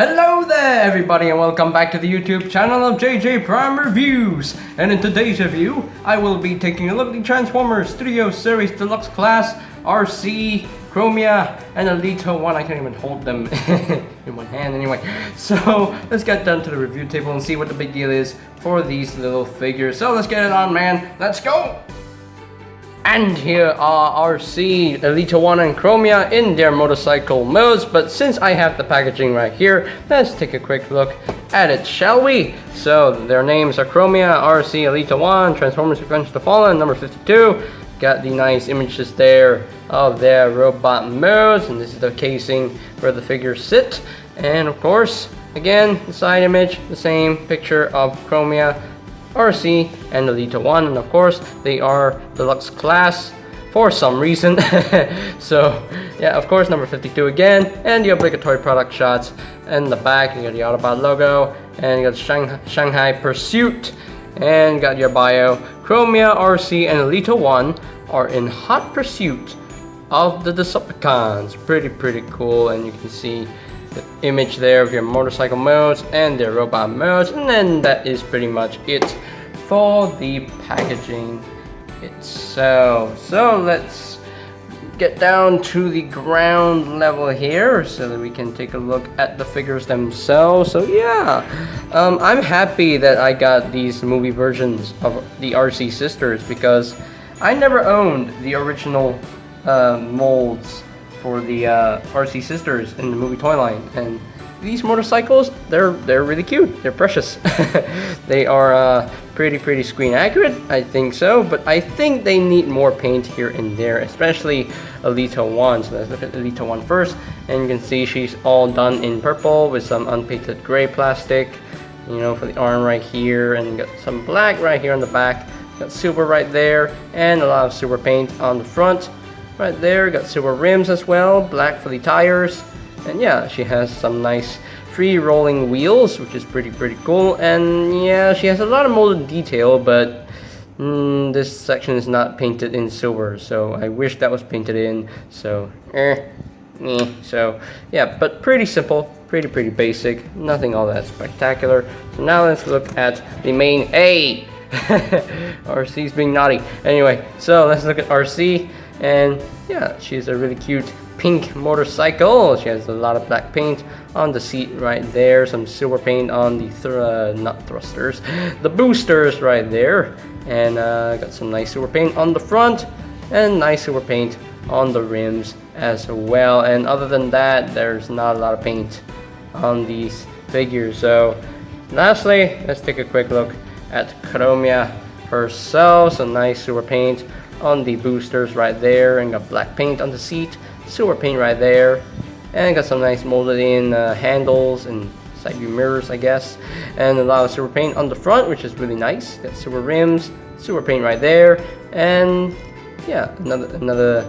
Hello there everybody and welcome back to the YouTube channel of JJ Prime Reviews. And in today's review, I will be taking a look at the Transformers Studio Series Deluxe Class, Arcee, CHROMIA, and ELITA 1. I can't even hold them in one hand anyway. So let's get down to the review table and see what the big deal is for these little figures. So let's get it on, man. Let's go! And here are Arcee, ELITA 1 and CHROMIA in their motorcycle modes, but since I have the packaging right here, let's take a quick look at it, shall we? So their names are CHROMIA, Arcee, ELITA 1, Transformers Revenge of the Fallen, number 52. Got the nice images there of their robot modes, and this is the casing where the figures sit. And of course, again, the side image, the same picture of CHROMIA, Arcee, and ELITA 1, and of course they are deluxe class for some reason. So yeah, of course, number 52 again, and the obligatory product shots. In the back you got the Autobot logo, and you got Shanghai Pursuit, and you got your bio. CHROMIA, Arcee, and ELITA 1 are in hot pursuit of the Decepticons. Pretty cool, and you can see the image there of your motorcycle modes and their robot modes, and then that is pretty much it for the packaging itself. So let's get down to the ground level here so that we can take a look at the figures themselves. So yeah, I'm happy that I got these movie versions of the Arcee sisters because I never owned the original molds for the Arcee sisters in the movie toy line, and these motorcycles, they're really cute. They're precious. They are pretty screen accurate, I think so, but I think they need more paint here and there, especially ELITA 1. So let's look at ELITA 1 first, and you can see she's all done in purple with some unpainted gray plastic, you know, for the arm right here, and got some black right here on the back, got silver right there, and a lot of silver paint on the front. Right there, got silver rims as well, black for the tires, and yeah, she has some nice free rolling wheels, which is pretty cool. And yeah, she has a lot of molded detail, but this section is not painted in silver, so I wish that was painted in. So so yeah, but pretty simple, pretty basic, nothing all that spectacular. So now let's look at the main. Hey, Arcee's being naughty. Anyway, so let's look at Arcee. And yeah, she's a really cute pink motorcycle. She has a lot of black paint on the seat right there, some silver paint on the not thrusters, the boosters right there, and got some nice silver paint on the front and nice silver paint on the rims as well. And other than that, there's not a lot of paint on these figures. So lastly, let's take a quick look at CHROMIA herself. Some nice silver paint on the boosters right there, and got black paint on the seat, silver paint right there, and got some nice molded in handles and side view mirrors, I guess, and a lot of silver paint on the front, which is really nice. Got silver rims, silver paint right there, and yeah, another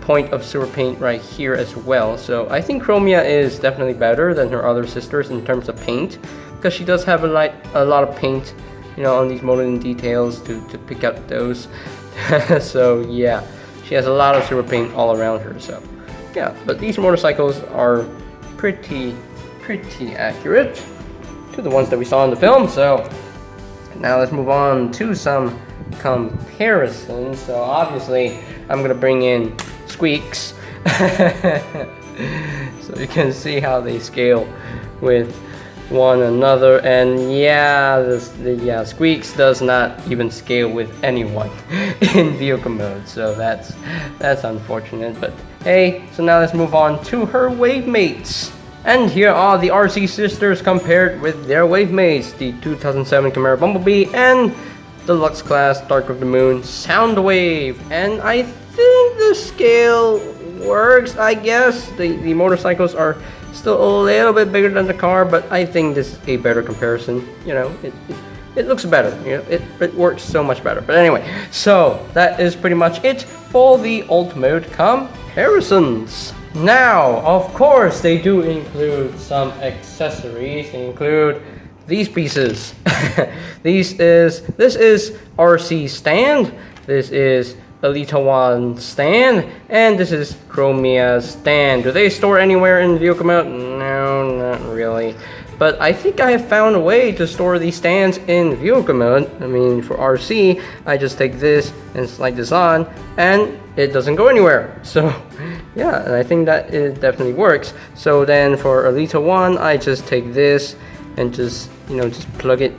point of silver paint right here as well. So I think CHROMIA is definitely better than her other sisters in terms of paint, because she does have a lot of paint, you know, on these molded in details to pick out those. So yeah, she has a lot of silver paint all around her. So yeah, but these motorcycles are pretty accurate to the ones that we saw in the film. So now let's move on to some comparisons. So obviously I'm gonna bring in Squeaks so you can see how they scale with one another. And yeah, Squeaks does not even scale with anyone in vehicle mode, so that's unfortunate. But hey, so now let's move on to her wave mates. And here are the Arcee sisters compared with their wave mates, the 2007 Chimera Bumblebee and Deluxe Class Dark of the Moon Soundwave. And I think the scale works, I guess. The motorcycles are still a little bit bigger than the car, but I think this is a better comparison. You know, it looks better. You know, it works so much better. But anyway, so that is pretty much it for the alt mode comparisons. Now, of course, they do include some accessories. They include these pieces. This is Arcee stand. This is ELITA 1 stand, and this is CHROMIA stand. Do they store anywhere in vehicle mode? No, not really. apparently. But I think I have found a way to store these stands in vehicle mode. I mean, for Arcee, I just take this and slide this on, and it doesn't go anywhere. So, yeah, and I think that it definitely works. So then for Elita 1, I just take this and just, you know, just plug it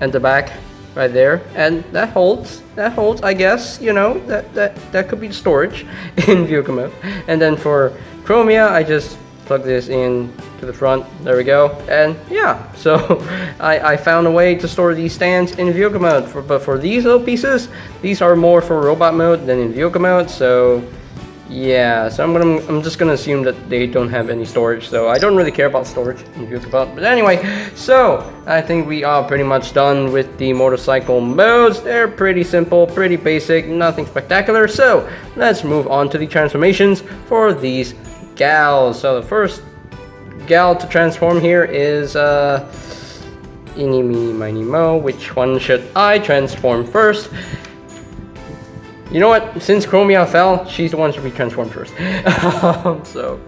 at the back right there, and that holds, I guess. You know, that could be storage in vehicle mode. And then for CHROMIA, I just plug this in to the front. There we go. And yeah, so I found a way to store these stands in vehicle mode. But for these little pieces, these are more for robot mode than in vehicle mode. So yeah, so I'm just gonna assume that they don't have any storage. So I don't really care about storage in vehicle mode. But anyway, so I think we are pretty much done with the motorcycle modes. They're pretty simple, pretty basic, nothing spectacular. So let's move on to the transformations for these gals. So the first gal to transform here is eeny, meeny, miny, mo. Which one should I transform first? You know what? Since CHROMIA fell, she's the one to be transformed first. So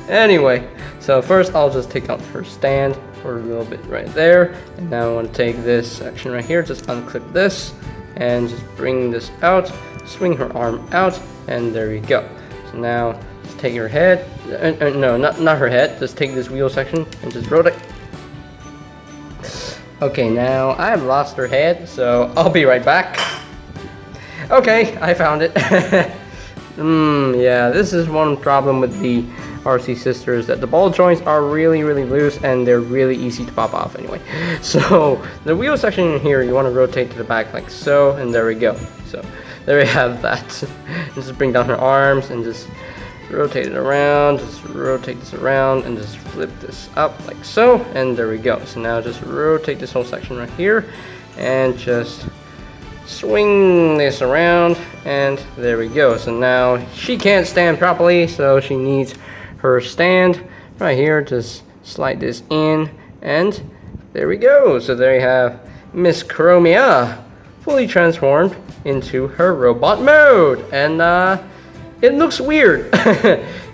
anyway, so first I'll just take out her stand for a little bit right there, and now I want to take this section right here, just unclip this and just bring this out, swing her arm out, and there we go. So now just take her head, no, not her head, just take this wheel section and just rotate. Okay, now I've lost her head, so I'll be right back. Okay, I found it. Yeah, this is one problem with the Arcee sisters, that the ball joints are really loose and they're really easy to pop off anyway. So the wheel section in here, you want to rotate to the back like so, and there we go. So there we have that. Just bring down her arms and just rotate it around, just rotate this around and just flip this up like so, and there we go. So now just rotate this whole section right here and just swing this around, and there we go. So now she can't stand properly, so she needs her stand right here. Just slide this in, and there we go. So there you have Miss CHROMIA fully transformed into her robot mode, and it looks weird.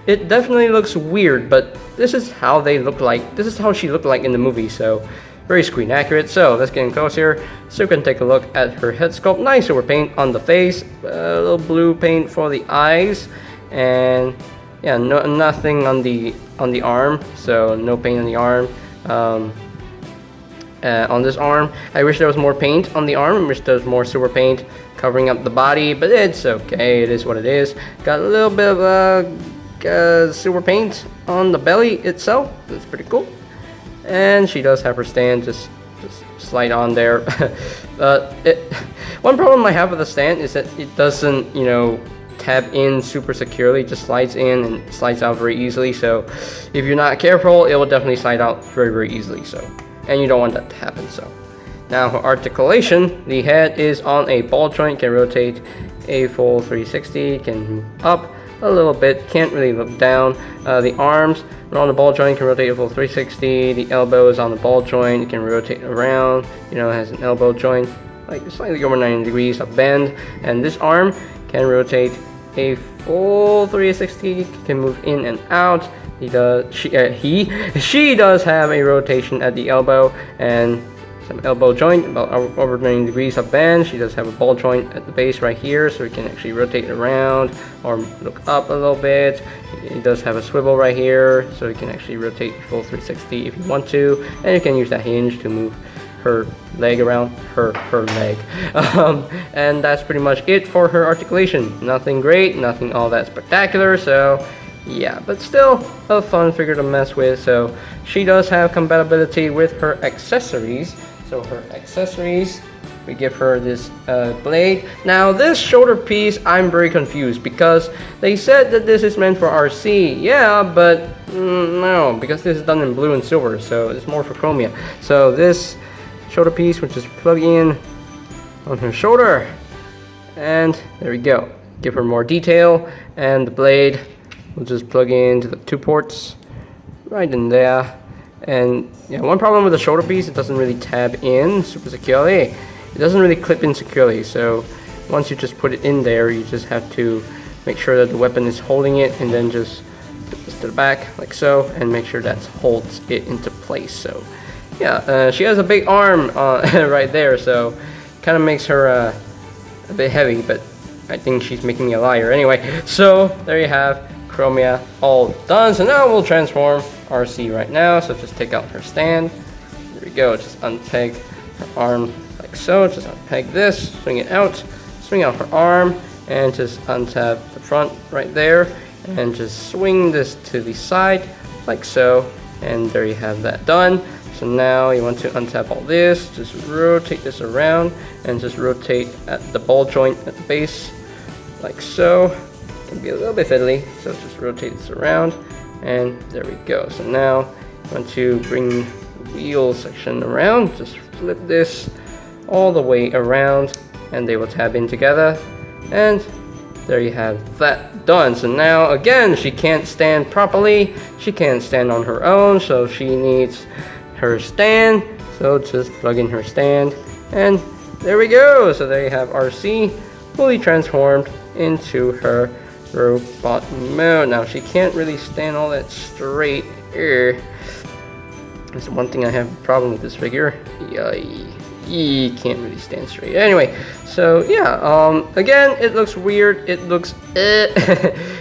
It definitely looks weird, but this is how they look like. This is how she looked like in the movie, so very screen accurate. So let's get in close here so you can take a look at her head sculpt. Nice silver paint on the face, a little blue paint for the eyes, and yeah, nothing on the arm, so no paint on the arm. On this arm, I wish there was more paint on the arm. I wish there was more silver paint covering up the body, but it's okay, it is what it is. Got a little bit of silver paint on the belly itself. That's pretty cool. And she does have her stand, just slide on there. One problem I have with the stand is that it doesn't, you know, tab in super securely. It just slides in and slides out very easily. So if you're not careful, it will definitely slide out very easily. So, and you don't want that to happen. So now for articulation, the head is on a ball joint, can rotate a full 360, can move up a little bit, can't really look down. The arms are on the ball joint, can rotate a full 360. The elbow is on the ball joint, it can rotate around. You know, it has an elbow joint, like slightly over 90 degrees of bend. And this arm can rotate a full 360, can move in and out. She does have a rotation at the elbow and some elbow joint, about over 90 degrees of bend. She does have a ball joint at the base right here, so it can actually rotate around or look up a little bit. It does have a swivel right here, so it can actually rotate full 360 if you want to, and you can use that hinge to move her leg around, her leg. And that's pretty much it for her articulation. Nothing great, nothing all that spectacular, so yeah, but still a fun figure to mess with. So she does have compatibility with her accessories. So her accessories, we give her this blade. Now this shoulder piece, I'm very confused because they said that this is meant for Arcee. Yeah, but no, because this is done in blue and silver, so it's more for CHROMIA. So this shoulder piece, which is plug in on her shoulder, and there we go. Give her more detail, and the blade will just plug into the 2 ports right in there. And yeah, one problem with the shoulder piece, it doesn't really tab in super securely. It doesn't really clip in securely, so once you just put it in there, you just have to make sure that the weapon is holding it, and then just put this to the back like so, and make sure that holds it into place. So yeah, she has a big arm right there, so kind of makes her a bit heavy, but I think she's making me a liar anyway. So there you have CHROMIA all done. So now we'll transform Arcee right now. So just take out her stand. There we go. Just unpeg her arm like so. Just unpeg this, swing it out, swing out her arm, and just untab the front right there, and just swing this to the side like so. And there you have that done. So now you want to untap all this, just rotate this around, and just rotate at the ball joint at the base like so. It can be a little bit fiddly, so just rotate this around, and there we go. So now you want to bring the wheel section around, just flip this all the way around, and they will tab in together, and there you have that done. So now again, she can't stand properly, she can't stand on her own, so she needs her stand. So just plug in her stand, and there we go. So there you have Arcee fully transformed into her robot mode. Now she can't really stand all that straight. That's one thing I have a problem with this figure. He can't really stand straight. Anyway, so yeah, again, it looks weird, it looks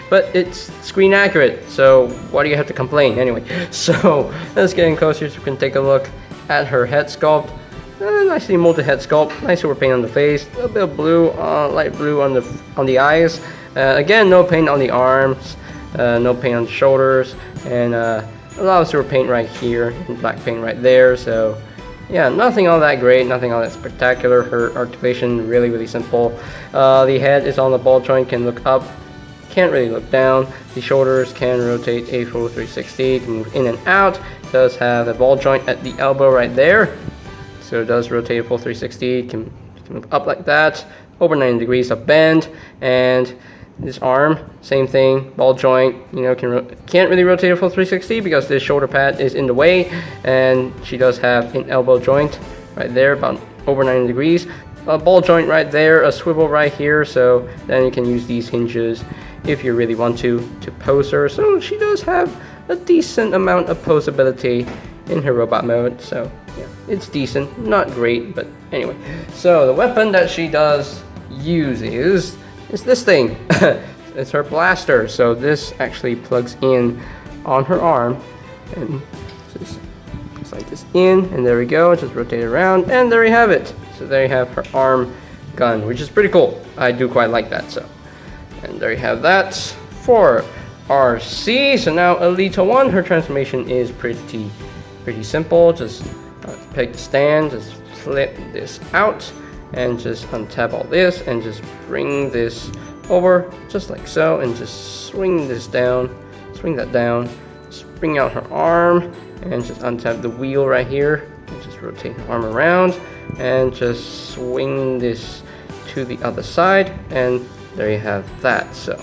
but it's screen accurate, so why do you have to complain? Anyway, so let's get in closer so we can take a look at her head sculpt. Nicely molded head sculpt, nice silver paint on the face, a little bit of blue, light blue on the eyes. Again, no paint on the arms, no paint on the shoulders, and a lot of silver paint right here, and black paint right there. So yeah, nothing all that great, nothing all that spectacular. Her articulation really simple. The head is on the ball joint, can look up, can't really look down. The shoulders can rotate a full 360, can move in and out. Does have a ball joint at the elbow right there, so it does rotate a full 360, can move up like that, over 90 degrees of bend. And this arm, same thing, ball joint, you know, can't really rotate a full 360 because this shoulder pad is in the way, and she does have an elbow joint right there, about over 90 degrees, a ball joint right there, a swivel right here, so then you can use these hinges if you really want to pose her. So she does have a decent amount of posability in her robot mode, so yeah, it's decent, not great, but anyway. So the weapon that she does use is this thing. It's her blaster. So this actually plugs in on her arm, and just slide this in, and there we go. Just rotate it around, and there you have it. So there you have her arm gun, which is pretty cool. I do quite like that. So, and there you have that for Arcee. So now Elita 1, her transformation is pretty simple. Just pick the stand, just flip this out, and just untap all this, and just bring this over just like so, and just swing this down, swing that down, just bring out her arm, and just untap the wheel right here, and just rotate her arm around, and just swing this to the other side, and there you have that. So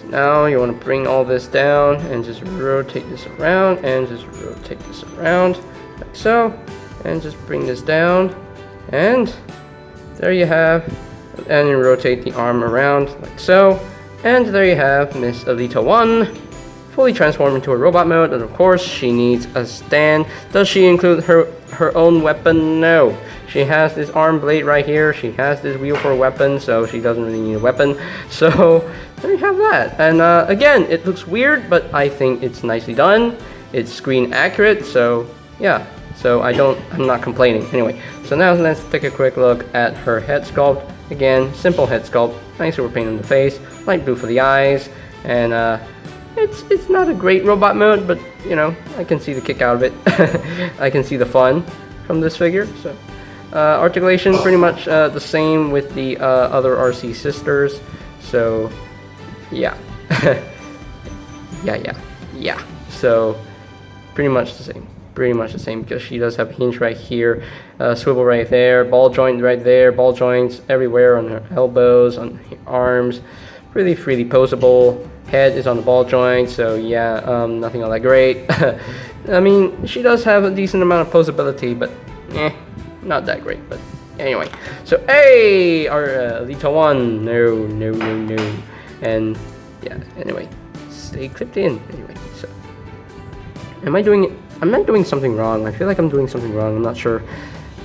now you want to bring all this down, and just rotate this around, and just rotate this around like so, and just bring this down, and there you have, and you rotate the arm around like so, and there you have Miss Elita 1 fully transformed into a robot mode. And of course she needs a stand. Does she include her own weapon? No. She has this arm blade right here, she has this wheel for a weapon, so she doesn't really need a weapon. So there you have that. And again, it looks weird, but I think it's nicely done. It's screen accurate, so yeah. So I'm not complaining. Anyway, so now let's take a quick look at her head sculpt. Again, simple head sculpt, nice silver paint on the face, light blue for the eyes, and it's not a great robot mode, but you know, I can see the kick out of it. I can see the fun from this figure. So articulation pretty much the same with the other Arcee sisters. So yeah. yeah. So pretty much the same. Because she does have a hinge right here, swivel right there, ball joint right there, ball joints everywhere on her elbows, on her arms, really freely posable. Head is on the ball joint, so yeah, nothing all that great. I mean, she does have a decent amount of posability, but not that great. But anyway, so hey, our Elita 1, no, and yeah, anyway. stay clipped in. Anyway, so am I doing it? I'm not doing something wrong. I feel like I'm doing something wrong. I'm not sure.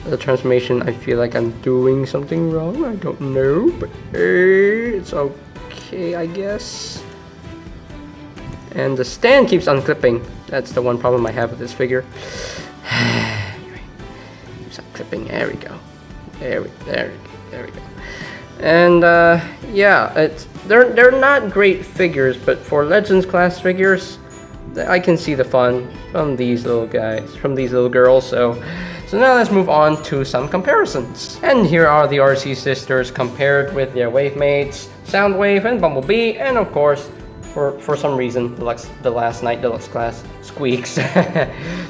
The transformation, I feel like I'm doing something wrong. I don't know, but it's okay, I guess. And the stand keeps unclipping. That's the one problem I have with this figure. Anyway, keeps unclipping. There we go. There we go. And yeah, they're not great figures, but for Legends class figures, I can see the fun from these little guys, from these little girls. So now let's move on to some comparisons. And here are the Arcee sisters compared with their wave mates, Soundwave and Bumblebee, and of course, for some reason, the last night Deluxe class Squeaks.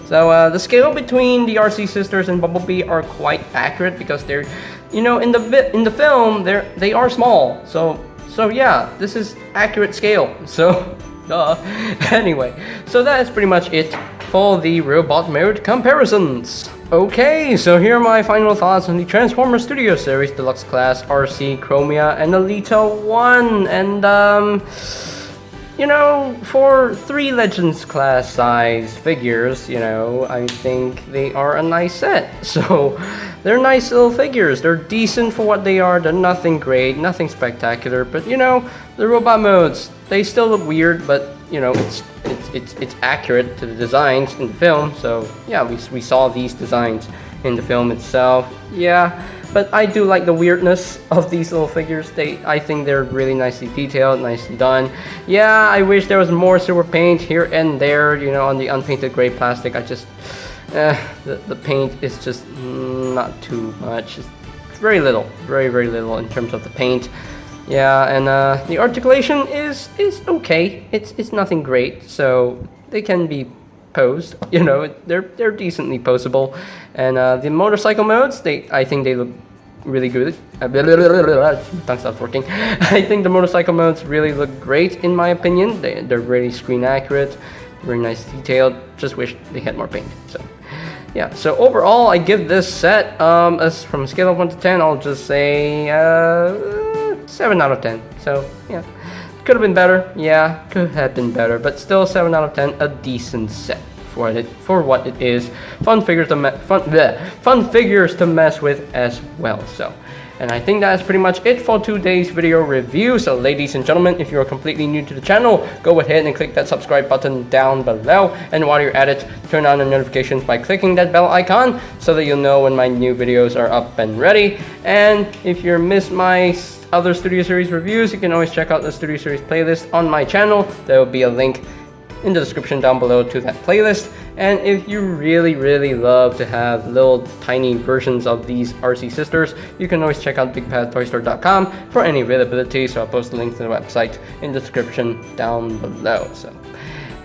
So the scale between the Arcee sisters and Bumblebee are quite accurate because they're, you know, in the film they are small. So yeah, this is accurate scale. So duh. Anyway, so that is pretty much it for the robot mode comparisons. Okay, so here are my final thoughts on the Transformers Studio Series Deluxe Class Arcee, CHROMIA, and ELITA 1. And you know, for 3 Legends class size figures, you know, I think they are a nice set. So they're nice little figures. They're decent for what they are. They're nothing great, nothing spectacular. But you know, the robot modes, they still look weird, but you know, it's accurate to the designs in the film. So yeah, we saw these designs in the film itself. Yeah, but I do like the weirdness of these little figures. I think they're really nicely detailed, nicely done. Yeah, I wish there was more silver paint here and there, you know, on the unpainted gray plastic. I just the paint is just not too much. It's very little, very little in terms of the paint. Yeah, and the articulation is okay. It's nothing great, so they can be posed. You know, they're decently posable. And the motorcycle modes, I think they look really good. Tongue stops working. I think the motorcycle modes really look great in my opinion. They're really screen accurate, very nice detailed. Just wish they had more paint. So yeah, so overall I give this set as from a scale of 1 to 10, I'll just say 7 out of 10. So yeah, could have been better. Yeah, could have been better, but still 7 out of 10, a decent set for what it is. Fun figures to mess with as well. So, and I think that's pretty much it for today's video review. So ladies and gentlemen, if you're completely new to the channel, go ahead and click that subscribe button down below, and while you're at it, turn on the notifications by clicking that bell icon so that you'll know when my new videos are up and ready. And if you missed my other Studio Series reviews, you can always check out the Studio Series playlist on my channel. There will be a link in the description down below to that playlist. And if you really love to have little tiny versions of these Arcee sisters, you can always check out bigpadtoystore.com for any availability. So I'll post the link to the website in the description down below. So,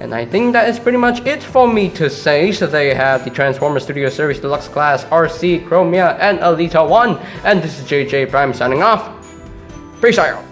and I think that is pretty much it for me to say. So there you have the Transformers Studio Series Deluxe Class Arcee, CHROMIA, and ELITA 1. And this is JJ Prime signing off. Peace out.